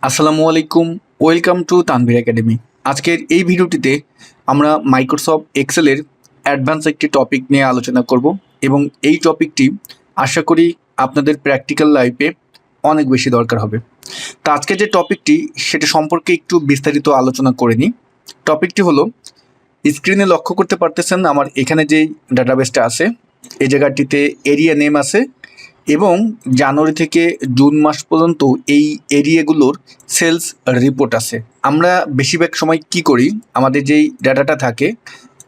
আসসালামু আলাইকুম। Welcome to Tanvir academy. আজকের এই ভিডিওটিতে আমরা মাইক্রোসফট এক্সেলের অ্যাডভান্স একটি টপিক নিয়ে আলোচনা করব এবং এই টপিকটি আশা করি আপনাদের প্র্যাকটিক্যাল লাইফে অনেক বেশি দরকার হবে। তো আজকে যে টপিকটি সেটা সম্পর্কে একটু বিস্তারিত আলোচনা করে নিই। টপিকটি হলো, স্ক্রিনে লক্ষ্য করতে পারতেছেন আমার এখানে যেই ডাটাবেসটা আছে এই জায়গাটিতে এরিয়া নেম আছে এবং জানুয়ারি থেকে জুন মাস পর্যন্ত এই এরিয়াগুলোর সেলস রিপোর্ট আছে। আমরা বেশিরভাগ সময় কি করি, আমাদের যেই ডাটাটা থাকে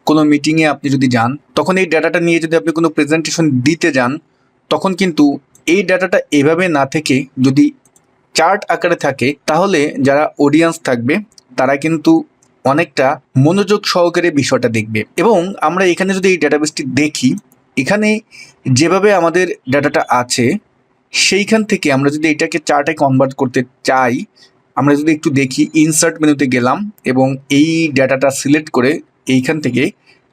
কোনো মিটিংয়ে আপনি যদি যান তখন এই ডাটাটা নিয়ে যদি আপনি কোনো প্রেজেন্টেশন দিতে যান তখন কিন্তু এই ডাটাটা এভাবে না থেকে যদি চার্ট আকারে থাকে তাহলে যারা অডিয়েন্স থাকবে তারা কিন্তু অনেকটা মনোযোগ সহকারে বিষয়টা দেখবে। এবং আমরা এখানে যদি এই ডাটাবেসটি দেখি, এখানে যেভাবে আমাদের ডাটাটা আছে সেইখান থেকে আমরা যদি এটাকে চার্টে কনভার্ট করতে চাই, আমরা যদি একটু দেখি ইনসার্ট মেনুতে গেলাম এবং এই ডাটাটা সিলেক্ট করে এইখান থেকে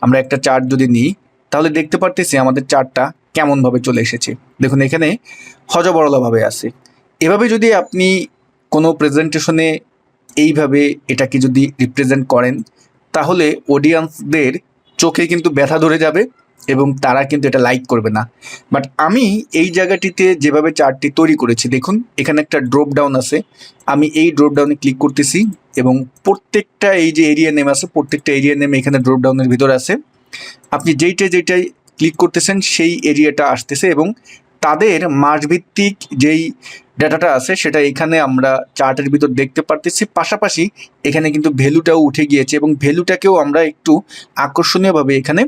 আমরা একটা চার্ট যদি নিই তাহলে দেখতে পারতেছি আমাদের চার্টটা কেমনভাবে চলে এসেছে। দেখুন এখানে হজবরলাভাবে আছে। এভাবে যদি আপনি কোনো প্রেজেন্টেশনে এইভাবে এটাকে যদি রিপ্রেজেন্ট করেন তাহলে অডিয়েন্সদের চোখে কিন্তু ব্যথা ধরে যাবে এবং তারা কিন্তু এটা লাইক করবে না। বাট আমি এই জায়গাটিতে যেভাবে চার্টটি তৈরি করেছি, দেখুন এখানে একটা ড্রপ ডাউন আছে, আমি এই ড্রপ ডাউনে ক্লিক করতেছি এবং প্রত্যেকটা এই যে এরিয়া নেম আছে প্রত্যেকটা এরিয়া নেম এখানে ড্রপ ডাউনের ভিতরে আছে। আপনি যেইটাই ক্লিক করতেছেন সেই এরিয়াটা আসতেছে এবং তাদের মাসভিত্তিক যেই ডাটাটা আছে সেটা এখানে আমরা চার্টের ভিতর দেখতে পারতেছি। পাশাপাশি এখানে কিন্তু ভ্যালুটাও উঠে গিয়েছে এবং ভ্যালুটাকেও আমরা একটু আকর্ষণীয়ভাবে এখানে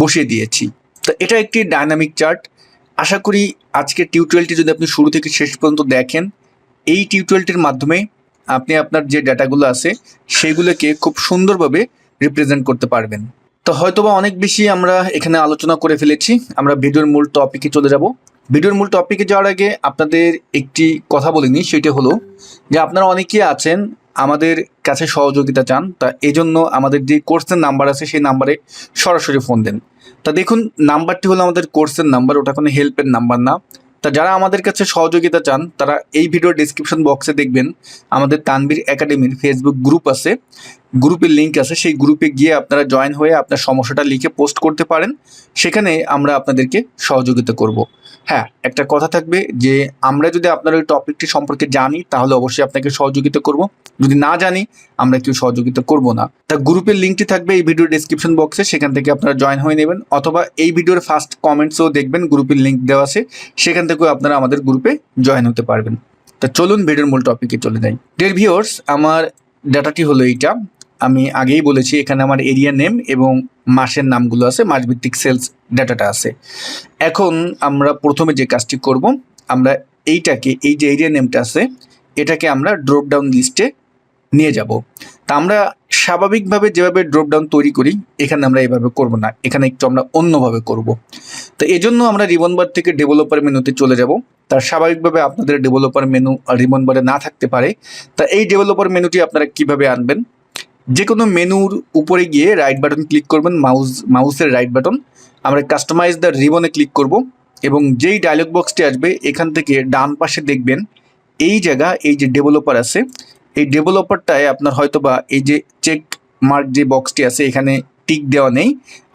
বসিয়ে দিয়েছি। তো এটা একটি ডাইনামিক চার্ট। আশা করি আজকের টিউটোরিয়ালটি যদি আপনি শুরু থেকে শেষ পর্যন্ত দেখেন, এই টিউটোরিয়ালটির মাধ্যমে আপনি আপনার যে ডাটাগুলো আছে সেগুলোকে খুব সুন্দরভাবে রিপ্রেজেন্ট করতে পারবেন। তো হয়তোবা অনেক বেশি আমরা এখানে আলোচনা করে ফেলেছি, আমরা ভিডিওর মূল টপিকে চলে যাব। ভিডিওর মূল টপিকে যাওয়ার আগে আপনাদের একটি কথা বলিনি, সেটা হলো যে আপনারা অনেকেই আছেন আমাদের কাছে সহযোগিতা চান, তা এজন্য আমাদের যে কোর্সের নাম্বার আছে সেই নাম্বারে সরাসরি ফোন দেন। তা দেখুন নাম্বারটি হলো আমাদের কোর্সের নাম্বার, ওটা কোনো হেল্পের নাম্বার না। তা যারা আমাদের কাছে সহযোগিতা চান তারা এই ভিডিওর ডিসক্রিপশন বক্সে দেখবেন আমাদের তানভীর একাডেমির ফেসবুক গ্রুপ আছে, গ্রুপের লিঙ্ক আছে, সেই গ্রুপে গিয়ে আপনারা জয়েন হয়ে আপনার সমস্যাটা লিখে পোস্ট করতে পারেন, সেখানে আমরা আপনাদেরকে সহযোগিতা করব। হ্যাঁ, একটা কথা থাকবে যে আমরা যদি আপনার ওই টপিকটি সম্পর্কে জানি তাহলে অবশ্যই আপনাকে সহযোগিতা করব, যদি না জানি আমরা কেউ সহযোগিতা করব না। তা গ্রুপের লিঙ্কটি থাকবে এই ভিডিওর ডেসক্রিপশন বক্সে, সেখান থেকে আপনারা জয়েন হয়ে নেবেন, অথবা এই ভিডিওর ফার্স্ট কমেন্টসও দেখবেন গ্রুপের লিঙ্ক দেওয়া আছে, সেখান থেকেও আপনারা আমাদের গ্রুপে জয়েন হতে পারবেন। তা চলুন ভিডিওর মূল টপিকে চলে যাই। ডিয়ার ভিউয়ার্স, আমার ডাটাটি হলো এইটা। আমি আগেই বলেছি এখানে আমার এরিয়া নেম এবং মাসের নামগুলো আছে, মাসভিত্তিক সেলস ডাটাটা আছে। এখন আমরা প্রথমে যে কাজটি করব, আমরা এইটাকে এই যে এরিয়া নেমটা আছে এটাকে আমরা ড্রপ ডাউন লিস্টে নিয়ে যাব। তা আমরা স্বাভাবিকভাবে যেভাবে ড্রপ ডাউন তৈরি করি এখানে আমরা এভাবে করব না, এখানে একটু আমরা অন্যভাবে করব। তো এজন্য আমরা রিবন বার থেকে ডেভেলপার মেনুতে চলে যাব। তার স্বাভাবিকভাবে আপনাদের ডেভেলপার মেনু রিবন বারে না থাকতে পারে। তা এই ডেভেলপার মেনুটি আপনারা কিভাবে আনবেন, যে কোনো মেনুর উপরে গিয়ে রাইট বাটন ক্লিক করবেন, মাউসের রাইট বাটন, আমরা কাস্টমাইজ দ্য রিবনে ক্লিক করব এবং যেই ডায়লগ বক্সটি আসবে এখান থেকে ডান পাশে দেখবেন এই জায়গা এই যে ডেভেলপার আছে, এই ডেভেলপারটায় আপনার হয়তোবা এই যে চেক মার্ক যে বক্সটি আছে এখানে টিক দেওয়া নেই,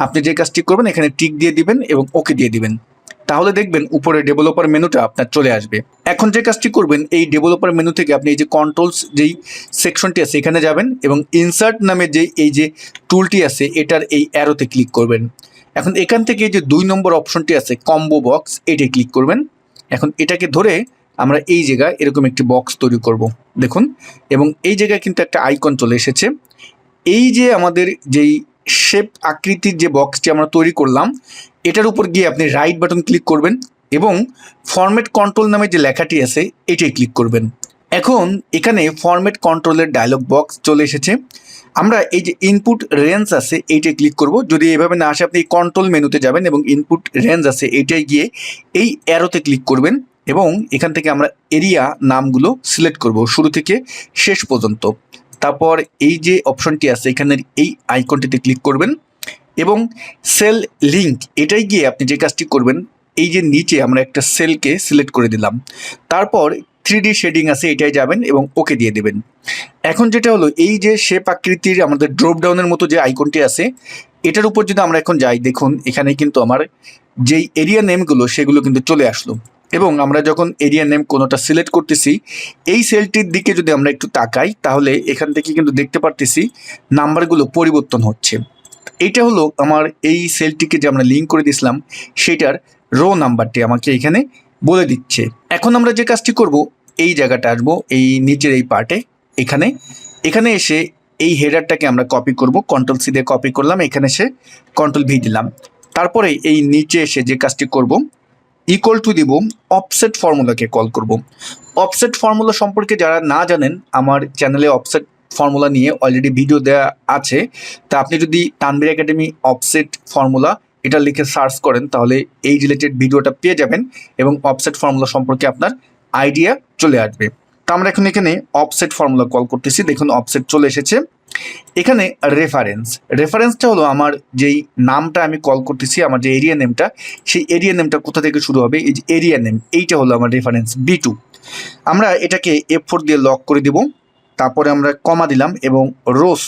আপনি যে কাজটি করবেন এখানে টিক দিয়ে দিবেন এবং ওকে দিয়ে দিবেন, তাহলে দেখবেন উপরে ডেভেলপার মেনুটা আপনার চলে আসবে। এখন যে কাজটি করবেন এই ডেভেলপার মেনু থেকে আপনি এই যে কন্ট্রোলস যেই সেকশনটি আছে এখানে যাবেন এবং ইনসার্ট নামে যে এই যে টুলটি আছে এটার এই অ্যারোতে ক্লিক করবেন। এখন এখান থেকে এই যে 2 নম্বর অপশনটি আছে কম্বো বক্স, এটাই ক্লিক করবেন। এখন এটাকে ধরে আমরা এই জায়গায় এরকম একটি বক্স তৈরি করব, দেখুন, এবং এই জায়গায় কিন্তু একটা আইকন চলে এসেছে। এই যে আমাদের যেই শেপ আকৃতির যে বক্সটি আমরা তৈরি করলাম এটার উপর গিয়ে আপনি রাইট বাটন ক্লিক করবেন এবং ফরম্যাট কন্ট্রোল নামে যে লেখাটি আছে এটাই ক্লিক করবেন। এখন এখানে ফরম্যাট কন্ট্রোলের ডায়লগ বক্স চলে এসেছে। আমরা এই যে ইনপুট রেঞ্জ আছে এইটাই ক্লিক করব, যদি এভাবে না আসে আপনি কন্ট্রোল মেনুতে যাবেন এবং ইনপুট রেঞ্জ আছে এইটাই গিয়ে এই অ্যারোতে ক্লিক করবেন এবং এখান থেকে আমরা এরিয়া নামগুলো সিলেক্ট করব শুরু থেকে শেষ পর্যন্ত। তারপর এই যে অপশনটি আছে এখানের এই আইকনটিতে ক্লিক করবেন এবং সেল লিঙ্ক এটাই গিয়ে আপনি যে কাজটি করবেন এই যে নিচে আমরা একটা সেলকে সিলেক্ট করে দিলাম, তারপর 3D শেডিং আছে এটাই যাবেন এবং ওকে দিয়ে দেবেন। এখন যেটা হলো এই যে শেপ আকৃতির আমাদের ড্রপ ডাউনের মতো যে আইকনটি আছে এটার উপর যদি আমরা এখন যাই, দেখুন এখানে কিন্তু আমার যেই এরিয়া নেমগুলো সেগুলো কিন্তু চলে আসলো। এবং আমরা যখন এরিয়া নেম কোনোটা সিলেক্ট করতেছি এই সেলটির দিকে যদি আমরা একটু তাকাই তাহলে এখান থেকে কিন্তু দেখতে পারতেছি নাম্বারগুলো পরিবর্তন হচ্ছে। এইটা হলো আমার এই সেলটিকে যে আমরা লিঙ্ক করে দিয়েছিলাম সেটার রো নাম্বারটি আমাকে এখানে বলে দিচ্ছে। এখন আমরা যে কাজটি করব, এই জায়গাটা আসবো, এই নিচের এই পার্টে, এখানে এখানে এসে এই হেডারটাকে আমরা কপি করব, কন্ট্রোল সি দিয়ে কপি করলাম, এখানে এসে কন্ট্রোল ভি দিলাম। তারপরে এই নিচে এসে যে কাজটি করব, ইকুয়াল টু দিব, অফসেট ফর্মুলাকে কল করব। অফসেট ফর্মুলা সম্পর্কে যারা না জানেন, আমার চ্যানেলে অফসেট ফর্মুলা নিয়ে অলরেডি ভিডিও দেওয়া আছে। তা আপনি যদি তানভীর একাডেমি অফসেট ফর্মুলা এটা লিখে সার্চ করেন তাহলে এই রিলেটেড ভিডিওটা পেয়ে যাবেন এবং অফসেট ফর্মুলা সম্পর্কে আপনার আইডিয়া চলে আসবে। তো আমরা এখন এখানে অফসেট ফর্মুলা কল করতেছি, দেখুন অফসেট চলে এসেছে। এখানে রেফারেন্সটা হলো আমার যেই নামটা আমি কল করতেছি, আমার যে এরিয়া নেমটা, সেই এরিয়া নেমটা কোথা থেকে শুরু হবে, এই যে এরিয়া নেম, এইটা হলো আমার রেফারেন্স B2। আমরা এটাকে F4 দিয়ে লক করে দিব, তারপরে আমরা কমা দিলাম এবং রোস,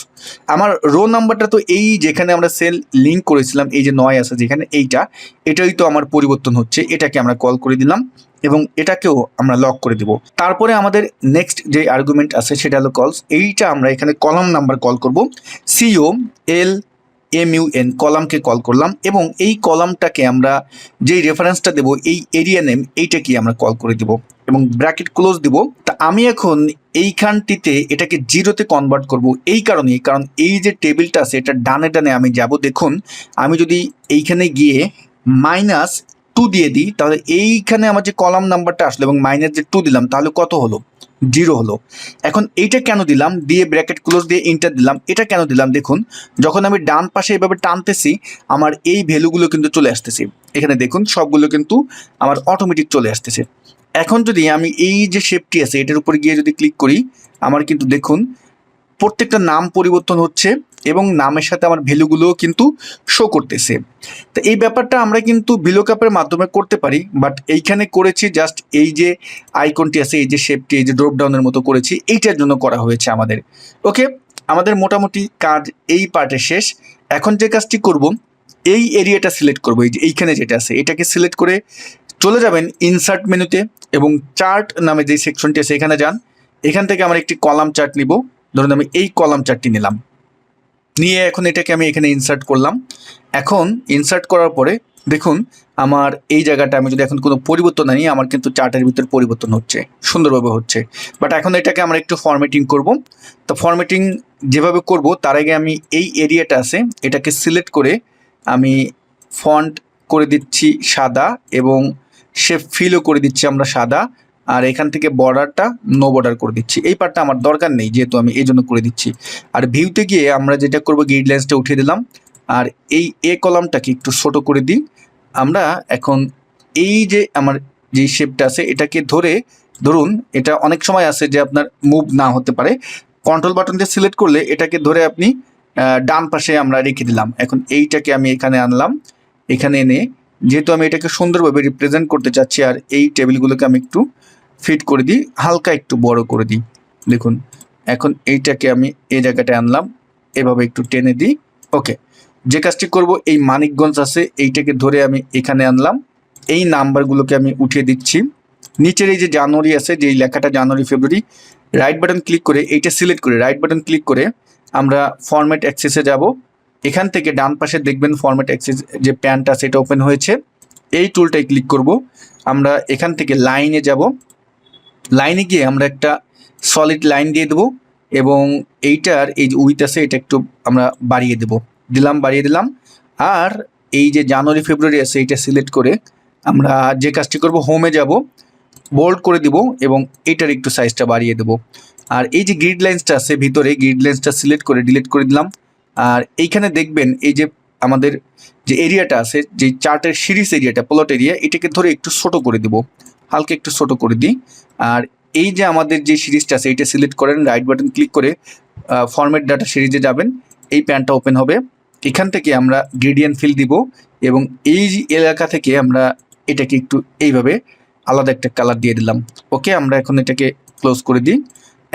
আমার রো নাম্বারটা তো এই যেখানে আমরা সেল লিঙ্ক করেছিলাম, এই যে 9 আছে যেখানে, এটাই তো আমার পরিবর্তন হচ্ছে, এটাকে আমরা কল করে দিলাম এবং এটাকেও আমরা লক করে দিব। তারপরে আমাদের নেক্সট যে আর্গুমেন্ট আছে সেটা হলো কলস, এইটা আমরা এখানে কলাম নাম্বার কল করব, COLMUN কলামকে কল করলাম এবং এই কলামটাকে আমরা যেই রেফারেন্সটা দেব, এই এরিয়া নেম, এইটাকে আমরা কল করে দিব এবং ব্র্যাকেট ক্লোজ দিব। তা আমি এখন এইখানটিতে এটাকে 0-তে কনভার্ট করব, কারণ এই যে টেবিলটা আছে এটা ডানে ডানে আমি যাব। দেখুন আমি যদি এইখানে গিয়ে -2 দিয়ে দিই তাহলে এইখানে আমার যে কলাম নাম্বারটা আসলো এবং -2 দিলাম তাহলে কত হলো, 0 হলো। এখন এইটা কেন দিলাম, দিয়ে ব্র্যাকেট ক্লোজ দিয়ে ইন্টার দিলাম, এটা কেন দিলাম, দেখুন যখন আমি ডান পাশে এভাবে টানতেছি আমার এই ভ্যালুগুলো কিন্তু চলে আসতেছে, এখানে দেখুন সবগুলো কিন্তু আমার অটোমেটিক চলে আসতেছে। এখন যদি আমি এই যে শেপটি আছে এটার উপরে গিয়ে যদি ক্লিক করি, আমার কিন্তু দেখুন প্রত্যেকটা নাম পরিবর্তন হচ্ছে এবং নামের সাথে আমার ভ্যালুগুলোও কিন্তু শো করতেছে। তো এই ব্যাপারটা আমরা কিন্তু ভিলুকআপের মাধ্যমে করতে পারি, বাট এইখানে করেছি জাস্ট এই যে আইকনটি আছে, এই যে শেপটি, এই যে ড্রপ ডাউনের মতো করেছি, এইটার জন্য করা হয়েছে আমাদের। ওকে, আমাদের মোটামুটি কাজ এই পার্টে শেষ। এখন যে কাজটি করব, এই এরিয়াটা সিলেক্ট করব, এই যে এইখানে যেটা আছে এটাকে সিলেক্ট করে চলে যাবেন ইনসার্ট মেনুতে এবং চার্ট নামে যে সেকশনটি আছে এখানে যান। এখান থেকে আমরা একটি কলাম চার্ট নিব, ধরুন আমি এই কলাম চার্টটি নিলাম, নিয়ে এখন এটাকে আমি এখানে ইনসার্ট করলাম। এখন ইনসার্ট করার পরে দেখুন আমার এই জায়গাটা আমি যদি এখন কোনো পরিবর্তন আনি, আমার কিন্তু চার্টের ভিতর পরিবর্তন হচ্ছে, সুন্দরভাবে হচ্ছে। বাট এখন এটাকে আমরা একটু ফরম্যাটিং করব। তো ফরম্যাটিং যেভাবে করব তার আগে আমি এই এরিয়াটা আছে এটাকে সিলেক্ট করে আমি ফন্ট করে দিচ্ছি সাদা এবং শেপ ফিলও করে দিচ্ছি আমরা সাদা, আর এখান থেকে বর্ডারটা নো বর্ডার করে দিচ্ছি। এই পার্টটা আমার দরকার নেই যেহেতু আমি এই জন্য করে দিচ্ছি। আর ভিউতে গিয়ে আমরা যেটা করব, গাইডলাইন্সটা উঠিয়ে দিলাম আর এই কলামটাকে একটু ছোট করে দিই। আমরা এখন এই যে আমার যে শেপটা আছে এটাকে ধরুন এটা অনেক সময় আছে যে আপনার মুভ না হতে পারে, কন্ট্রোল বাটন দিয়ে সিলেক্ট করলে এটাকে ধরে আপনি ডান পাশে আমরা রেখে দিলাম। এখন এইটাকে আমি এখানে আনলাম, এখানে এনে যেহেতু আমি এটাকে সুন্দরভাবে রিপ্রেজেন্ট করতে চাচ্ছি আর এই টেবিলগুলোকে আমি একটু ফিট করে দিই, হালকা একটু বড় করে দিই। দেখুন এখন এইটাকে আমি এই জায়গাটায় আনলাম, এভাবে একটু টেনে দিই। ওকে, যে কাজটি করব, এই মানিকগঞ্জ আছে এইটাকে ধরে আমি এখানে আনলাম, এই নাম্বারগুলোকে আমি উঠিয়ে দিচ্ছি। নিচের এই যে জানুয়ারি আছে, যেই লেখাটা জানুয়ারি ফেব্রুয়ারি, রাইট বাটন ক্লিক করে এইটা সিলেক্ট করে রাইট বাটন ক্লিক করে আমরা ফরম্যাট অ্যাক্সেসে যাব। এখান থেকে ডান পাশে দেখবেন ফরম্যাট অ্যাক্সেস যে প্যানটা আছে এটা ওপেন হয়েছে, এই টুলটাই ক্লিক করব। আমরা এখান থেকে লাইনে যাব, লাইনে গিয়ে আমরা একটা সলিড লাইন দিয়ে দেবো এবং এইটার এই যে উইথ আছে এটা একটু আমরা বাড়িয়ে বাড়িয়ে দিলাম। আর এই যে জানুয়ারি ফেব্রুয়ারি আছে এইটা সিলেক্ট করে আমরা যে কাজটি করব, হোমে যাব, বোল্ড করে দিব এবং এইটার একটু সাইজটা বাড়িয়ে দেব। আর এই যে গ্রিড লাইন্সটা আছে ভিতরে, গ্রিড লাইন্সটা সিলেক্ট করে ডিলিট করে দিলাম। আর এইখানে দেখবেন এই যে আমাদের যে এরিয়াটা আছে, যে চার্টের সিরিজ এরিয়াটা, প্লট এরিয়া, এটাকে ধরে একটু ছোট করে দিব, হালকা একটু ছোট করে দিই। আর এই যে আমাদের যে সিরিজটা আছে এইটা সিলেক্ট করেন, রাইট বাটন ক্লিক করে ফরম্যাট ডাটা সিরিজে যাবেন, এই প্যানটা ওপেন হবে। এখান থেকে আমরা গ্রেডিয়েন্ট ফিল দিব এবং এই এলাকা থেকে আমরা এটাকে একটু এইভাবে আলাদা একটা কালার দিয়ে দিলাম। ওকে, আমরা এখন এটাকে ক্লোজ করে দিই।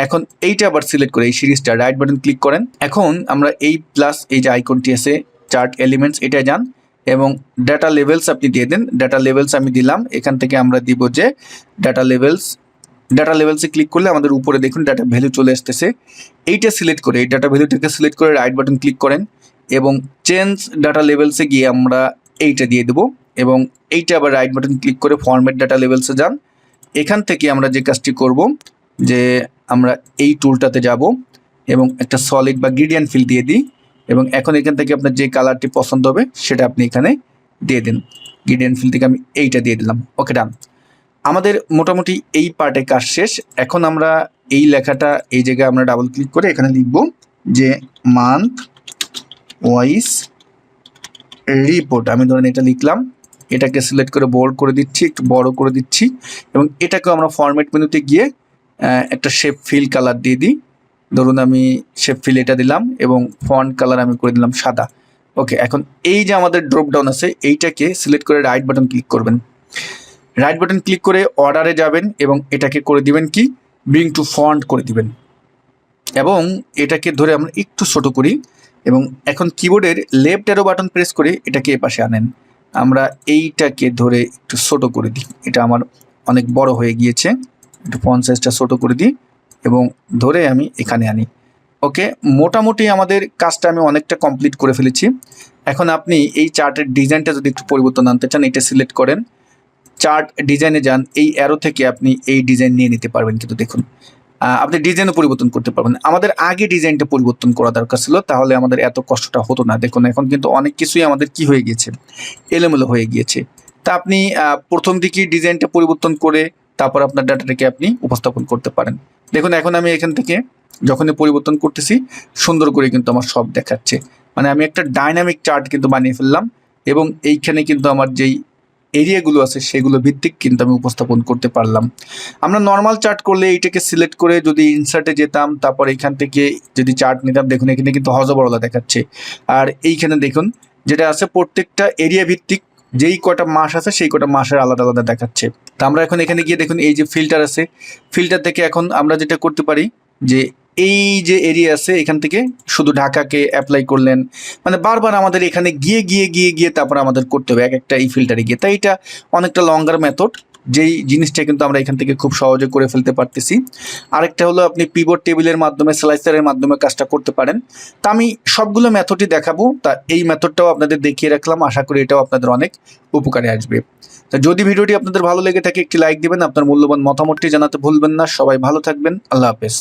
এখন এইটা আবার সিলেক্ট করে এই সিরিজটা রাইট বাটন ক্লিক করেন। এখন আমরা এই প্লাস এই যে আইকনটি আছে চার্ট এলিমেন্টস, এটা যান এবং ডাটা লেভেলস আপনি দিয়ে দেন। ডাটা লেভেলস আমি দিলাম। এখান থেকে আমরা দিব যে ডাটা লেভেলসে ক্লিক করলে আমাদের উপরে দেখুন ডাটা ভ্যালু চলে আসতেছে। এইটা সিলেক্ট করে এই ডাটা ভ্যালুটাকে সিলেক্ট করে রাইট বাটন ক্লিক করেন এবং চেঞ্জ ডাটা লেভেলসে গিয়ে আমরা এইটা দিয়ে দেবো এবং এইটা আবার রাইট বাটন ক্লিক করে ফরম্যাট ডাটা লেভেলসে যান। এখান থেকে আমরা যে কাজটি করব যে আমরা এই টুলটাতে যাব এবং একটা সলিড বা গ্রেডিয়েন্ট ফিল দিয়ে দিই এবং এখন এখান থেকে আপনার যে কালারটি পছন্দ হবে সেটা আপনি এখানে দিয়ে দিন। গ্রেডিয়েন্ট ফিল থেকে আমি এইটা দিয়ে দিলাম। ওকে, ডান। আমাদের মোটামুটি এই পার্টে কাজ শেষ। এখন আমরা এই লেখাটা এই জায়গায় আমরা ডাবল ক্লিক করে এখানে লিখব যে মান্থ ওয়াইজ রিপোর্ট। আমি ধরেন এটা লিখলাম, এটাকে সিলেক্ট করে বোল্ড করে দিচ্ছি, একটু বড় করে দিচ্ছি এবং এটাকেও আমরা ফরম্যাট মেনুতে গিয়ে একটা শেপ ফিল কালার দিয়ে দিই। ধরুন আমি শেপ ফিল এটা দিলাম এবং ফন্ট কালার আমি করে দিলাম সাদা। ওকে, এখন এই যে আমাদের ড্রপ ডাউন আছে এইটাকে সিলেক্ট করে রাইট বাটন ক্লিক করবেন। রাইট বাটন ক্লিক করে অর্ডারে যাবেন এবং এটাকে করে দিবেন কি ব্রিং টু ফন্ট করে দিবেন এবং এটাকে ধরে আমরা একটু ছোট করি এবং এখন কিবোর্ডের লেফট অ্যারো বাটন প্রেস করে এটাকে এ পাশে আনেন। আমরা এইটাকে ধরে একটু ছোট করে দিই, এটা আমার অনেক বড় হয়ে গিয়েছে, একটু ফন্ট সাইজটা ছোট করে দিই এবং ধরে আমি এখানে আনি। ওকে, মোটামুটি আমাদের কাজটা আমি অনেকটা কমপ্লিট করে ফেলেছি। এখন আপনি এই চার্টের ডিজাইনটা যদি একটু পরিবর্তন আনতে চান এটা সিলেক্ট করেন, চার্ট ডিজাইনে যান, এই অ্যারো থেকে আপনি এই ডিজাইন নিয়ে নিতে পারবেন। কিন্তু দেখুন আপনি ডিজাইনও পরিবর্তন করতে পারবেন। আমাদের আগে ডিজাইনটা পরিবর্তন করা দরকার ছিল, তাহলে আমাদের এত কষ্টটা হতো না। দেখুন এখন কিন্তু অনেক কিছুই আমাদের কি হয়ে গিয়েছে, এলোমেলো হয়ে গিয়েছে। তা আপনি প্রথম দিকে ডিজাইনটা পরিবর্তন করে তারপর আপনার ডাটাটাকে আপনি উপস্থাপন করতে পারেন। দেখুন এখন আমি এখান থেকে যখনই পরিবর্তন করতেছি সুন্দর করে কিন্তু আমার সব দেখাচ্ছে, মানে আমি একটা ডাইনামিক চার্ট কিন্তু বানিয়ে ফেললাম এবং এইখানে কিন্তু আমার যেই এরিয়াগুলো আছে সেগুলো ভিত্তিক কিন্তু আমি উপস্থাপন করতে পারলাম। আমরা নর্মাল চার্ট করলে এইটাকে সিলেক্ট করে যদি ইনসার্টে যেতাম, তারপর এইখান থেকে যদি চার্ট নিতাম, দেখুন এখানে কিন্তু হজবরলা দেখাচ্ছে। আর এইখানে দেখুন যেটা আছে প্রত্যেকটা এরিয়া ভিত্তিক যেই কটা মাস আছে সেই কটা মাসের আলাদা আলাদা দেখাচ্ছে। তো আমরা এখন এখানে গিয়ে দেখুন এই যে ফিল্টার আছে, ফিল্টার থেকে এখন আমরা যেটা করতে পারি যে এই যে এরিয়া আছে এখান থেকে শুধু ঢাকাকে অ্যাপ্লাই করলেন, মানে বারবার আমাদের এখানে গিয়ে গিয়ে গিয়ে গিয়ে তারপর আমাদের করতে হবে এক একটা এই ফিল্টারে গিয়ে। তাই এটা অনেকটা লঙ্গার মেথড, যেই জিনিসটা কিন্তু আমরা এখান থেকে খুব সহজে করে ফেলতে পারতেছি। আরেকটা হলো আপনি পিভট টেবিলের মাধ্যমে স্লাইসারের মাধ্যমে কাজটা করতে পারেন। তা আমি সবগুলো মেথডই দেখাবো, তা এই মেথডটাও আপনাদের দেখিয়ে রাখলাম, আশা করি এটাও আপনাদের অনেক উপকারে আসবে। তা যদি ভিডিওটি আপনাদের ভালো লেগে থাকে একটি লাইক দিবেন, আপনার মূল্যবান মতামতটি জানাতে ভুলবেন না। সবাই ভালো থাকবেন, আল্লাহ হাফেজ।